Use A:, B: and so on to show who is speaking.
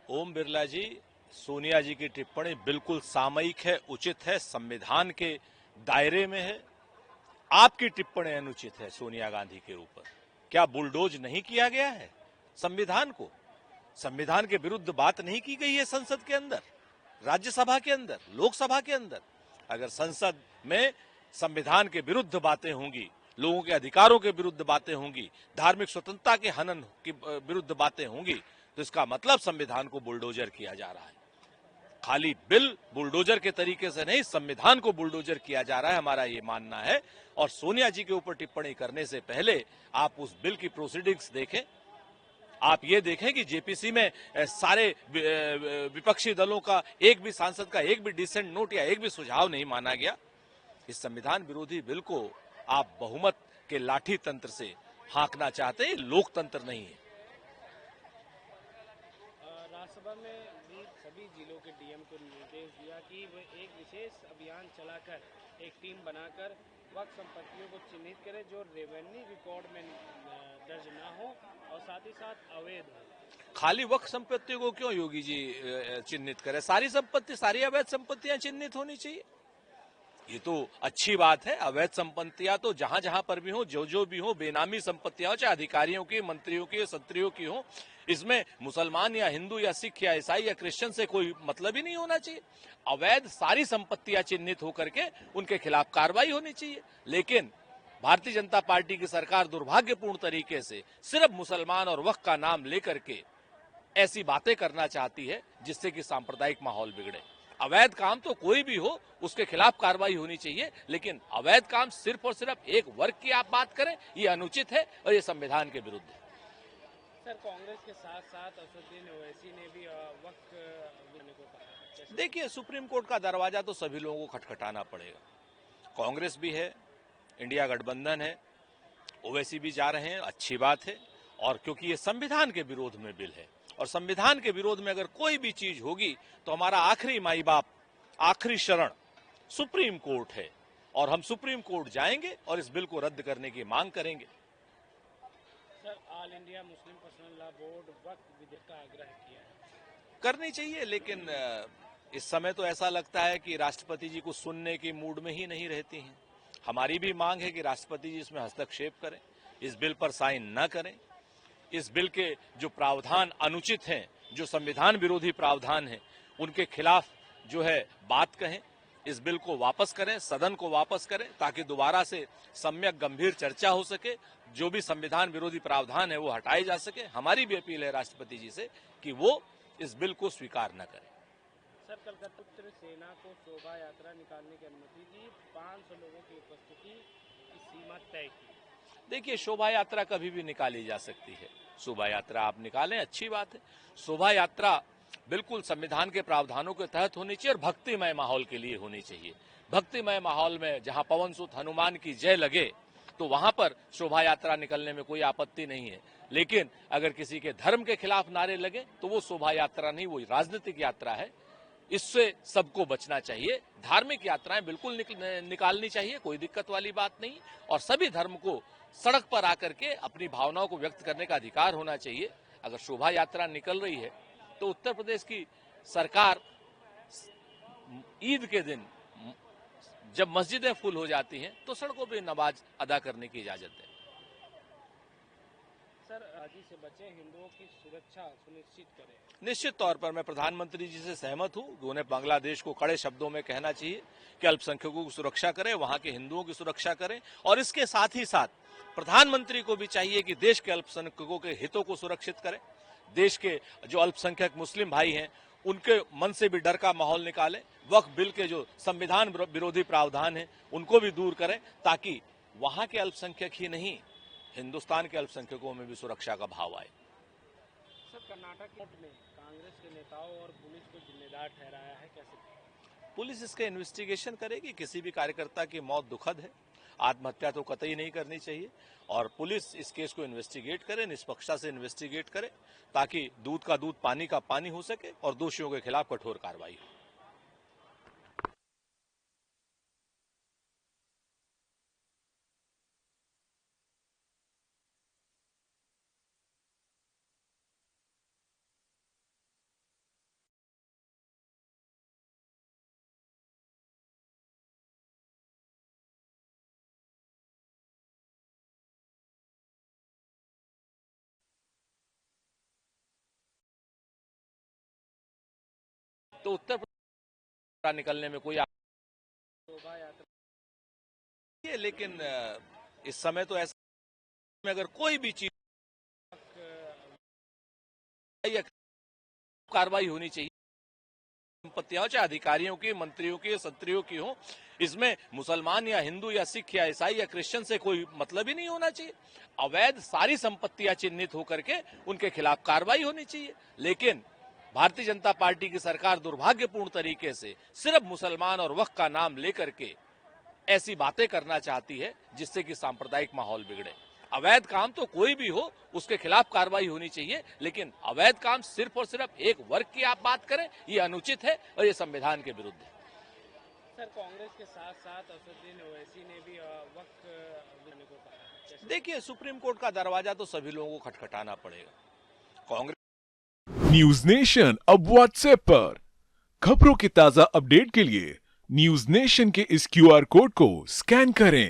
A: ओम बिरला जी, सोनिया जी की टिप्पणी बिल्कुल सामयिक है, उचित है, संविधान के दायरे में है। आपकी टिप्पणी अनुचित है सोनिया गांधी के ऊपर। क्या बुलडोज नहीं किया गया है संविधान को? संविधान के विरुद्ध बात नहीं की गई है संसद के अंदर, राज्यसभा के अंदर, लोकसभा के अंदर। अगर संसद में संविधान के विरुद्ध बातें होंगी, लोगों के अधिकारों के विरुद्ध बातें होंगी, धार्मिक स्वतंत्रता के हनन के विरुद्ध बातें होंगी, तो इसका मतलब संविधान को बुलडोजर किया जा रहा है। खाली बिल बुलडोजर के तरीके से नहीं, संविधान को बुलडोजर किया जा रहा है, हमारा ये मानना है। और सोनिया जी के ऊपर टिप्पणी करने से पहले आप उस बिल की प्रोसीडिंग्स देखें। आप ये देखें कि जेपीसी में सारे विपक्षी दलों का एक भी सांसद का एक भी डिसेंट नोट या एक भी सुझाव नहीं माना गया। इस संविधान विरोधी बिल को आप बहुमत के लाठी तंत्र से हाँकना चाहते हैं, लोकतंत्र नहीं है।
B: राज्यसभा में भी सभी जिलों के डीएम को निर्देश दिया कि वे एक विशेष अभियान चलाकर एक टीम बनाकर वक्फ संपत्तियों को चिन्हित करें जो रेवेन्यू रिकॉर्ड में दर्ज ना हो और साथ ही साथ अवैध हो।
A: खाली वक्फ संपत्तियों को क्यों योगी जी चिन्हित करें? सारी संपत्ति, सारी अवैध संपत्तियां चिन्हित होनी चाहिए। ये तो अच्छी बात है। अवैध संपत्तियां तो जहां जहां पर भी हो, जो भी हो, बेनामी संपत्तियां हो, चाहे अधिकारियों की, मंत्रियों की, संतरियों की हो, इसमें मुसलमान या हिंदू या सिख या ईसाई या क्रिश्चियन से कोई मतलब ही नहीं होना चाहिए। अवैध सारी संपत्तियां चिन्हित होकर के उनके खिलाफ कार्रवाई होनी चाहिए। लेकिन भारतीय जनता पार्टी की सरकार दुर्भाग्यपूर्ण तरीके से सिर्फ मुसलमान और वक्फ का नाम लेकर के ऐसी बातें करना चाहती है जिससे कि सांप्रदायिक माहौल बिगड़े। अवैध काम तो कोई भी हो उसके खिलाफ कार्रवाई होनी चाहिए, लेकिन अवैध काम सिर्फ और सिर्फ एक वर्ग की आप बात करें, ये अनुचित है और ये संविधान के विरुद्ध है।
B: सर, कांग्रेस के साथ साथ असदुद्दीन ओवैसी ने भी वक्त देने को कहा।
A: देखिए, सुप्रीम कोर्ट का दरवाजा तो सभी लोगों को खटखटाना पड़ेगा। कांग्रेस भी है, इंडिया गठबंधन है, ओवैसी भी जा रहे हैं, अच्छी बात है। और क्योंकि ये संविधान के विरोध में बिल है और संविधान के विरोध में अगर कोई भी चीज होगी तो हमारा आखिरी माई बाप, आखिरी शरण सुप्रीम कोर्ट है और हम सुप्रीम कोर्ट जाएंगे और इस बिल को रद्द करने की मांग करेंगे।
B: Sir, all India Muslim personal law board वक्फ विधेयक का आग्रह किया है।
A: करनी चाहिए, लेकिन इस समय तो ऐसा लगता है कि राष्ट्रपति जी को सुनने की मूड में ही नहीं रहती हैं। हमारी भी मांग है कि राष्ट्रपति जी इसमें हस्तक्षेप करें, इस बिल पर साइन न करें। इस बिल के जो प्रावधान अनुचित हैं, जो संविधान विरोधी प्रावधान हैं, उनके खिलाफ जो है बात कहें। इस बिल को वापस करें, सदन को वापस करें, ताकि दोबारा से सम्यक गंभीर चर्चा हो सके। जो भी संविधान विरोधी प्रावधान है वो हटाए जा सके। हमारी भी अपील है राष्ट्रपति जी से कि वो इस बिल को स्वीकार न करें।
B: सर, कलकत्ता सेना को शोभा यात्रा निकालने की अनुमति दी, 500 लोगों की उपस्थिति की सीमा तय की।
A: देखिए, शोभा यात्रा कभी भी निकाली जा सकती है। शोभा यात्रा आप निकालें, अच्छी बात है। शोभा यात्रा बिल्कुल संविधान के प्रावधानों के तहत होनी चाहिए और भक्तिमय माहौल के लिए होनी चाहिए। भक्तिमय माहौल में जहां पवन सुत हनुमान की जय लगे तो वहां पर शोभा यात्रा निकलने में कोई आपत्ति नहीं है। लेकिन अगर किसी के धर्म के खिलाफ नारे लगे तो वो शोभा यात्रा नहीं, वो राजनीतिक यात्रा है। इससे सबको बचना चाहिए। धार्मिक यात्राएं बिल्कुल निकालनी चाहिए, कोई दिक्कत वाली बात नहीं। और सभी धर्म को सड़क पर आकर के अपनी भावनाओं को व्यक्त करने का अधिकार होना चाहिए। अगर शोभा यात्रा निकल रही है तो उत्तर प्रदेश की सरकार ईद के दिन जब मस्जिदें फुल हो जाती हैं तो सड़कों पर नमाज अदा करने की इजाजत है।
B: सर, आदि से बचे, हिंदुओं की सुरक्षा सुनिश्चित करें।
A: निश्चित तौर पर मैं प्रधानमंत्री जी से सहमत हूं कि उन्हें बांग्लादेश को कड़े शब्दों में कहना चाहिए कि अल्पसंख्यकों की सुरक्षा करें, वहां के हिंदुओं की सुरक्षा करें। और इसके साथ ही साथ प्रधानमंत्री को भी चाहिए कि देश के अल्पसंख्यकों के हितों को सुरक्षित करें। देश के जो अल्पसंख्यक मुस्लिम भाई हैं उनके मन से भी डर का माहौल निकालें। वक्फ बिल के जो संविधान विरोधी प्रावधान हैं उनको भी दूर करें, ताकि वहां के अल्पसंख्यक ही नहीं, हिंदुस्तान के अल्पसंख्यकों में भी सुरक्षा का भाव आए।
B: सर, कर्नाटक में कांग्रेस के नेताओं और पुलिस को जिम्मेदार ठहराया है, कैसे?
A: पुलिस इसका इन्वेस्टिगेशन करेगी। किसी भी कार्यकर्ता की मौत दुखद है, आत्महत्या तो कतई नहीं करनी चाहिए। और पुलिस इस केस को इन्वेस्टिगेट करे, निष्पक्षता से इन्वेस्टिगेट करे, ताकि दूध का दूध पानी का पानी हो सके और दोषियों के खिलाफ कठोर कार्रवाई हो। तो उत्तर प्रदेश निकलने में कोई
B: शोभा यात्रा
A: है, लेकिन इस समय तो ऐसा में अगर कोई भी चीज या कार्रवाई होनी चाहिए, संपत्तियां चाहे अधिकारियों की, मंत्रियों की, संतरियों की हो, इसमें मुसलमान या हिंदू या सिख या ईसाई या क्रिश्चियन से कोई मतलब ही नहीं होना चाहिए। अवैध सारी संपत्तियां चिन्हित होकर के उनके खिलाफ कार्रवाई होनी चाहिए। लेकिन भारतीय जनता पार्टी की सरकार दुर्भाग्यपूर्ण तरीके से सिर्फ मुसलमान और वक्फ का नाम लेकर के ऐसी बातें करना चाहती है जिससे कि सांप्रदायिक माहौल बिगड़े। अवैध काम तो कोई भी हो उसके खिलाफ कार्रवाई होनी चाहिए, लेकिन अवैध काम सिर्फ और सिर्फ एक वर्ग की आप बात करें, ये अनुचित है और ये संविधान के विरुद्ध है।
B: सर, कांग्रेस के साथ साथ असदुद्दीन ओवैसी ने भी वक्त देने को कहा है। कैसे?
A: देखिए, सुप्रीम कोर्ट का दरवाजा तो सभी लोगों को खटखटाना पड़ेगा। कांग्रेस
C: न्यूज नेशन अब व्हाट्सएप पर खबरों के ताजा अपडेट के लिए न्यूज नेशन के इस क्यूआर कोड को स्कैन करें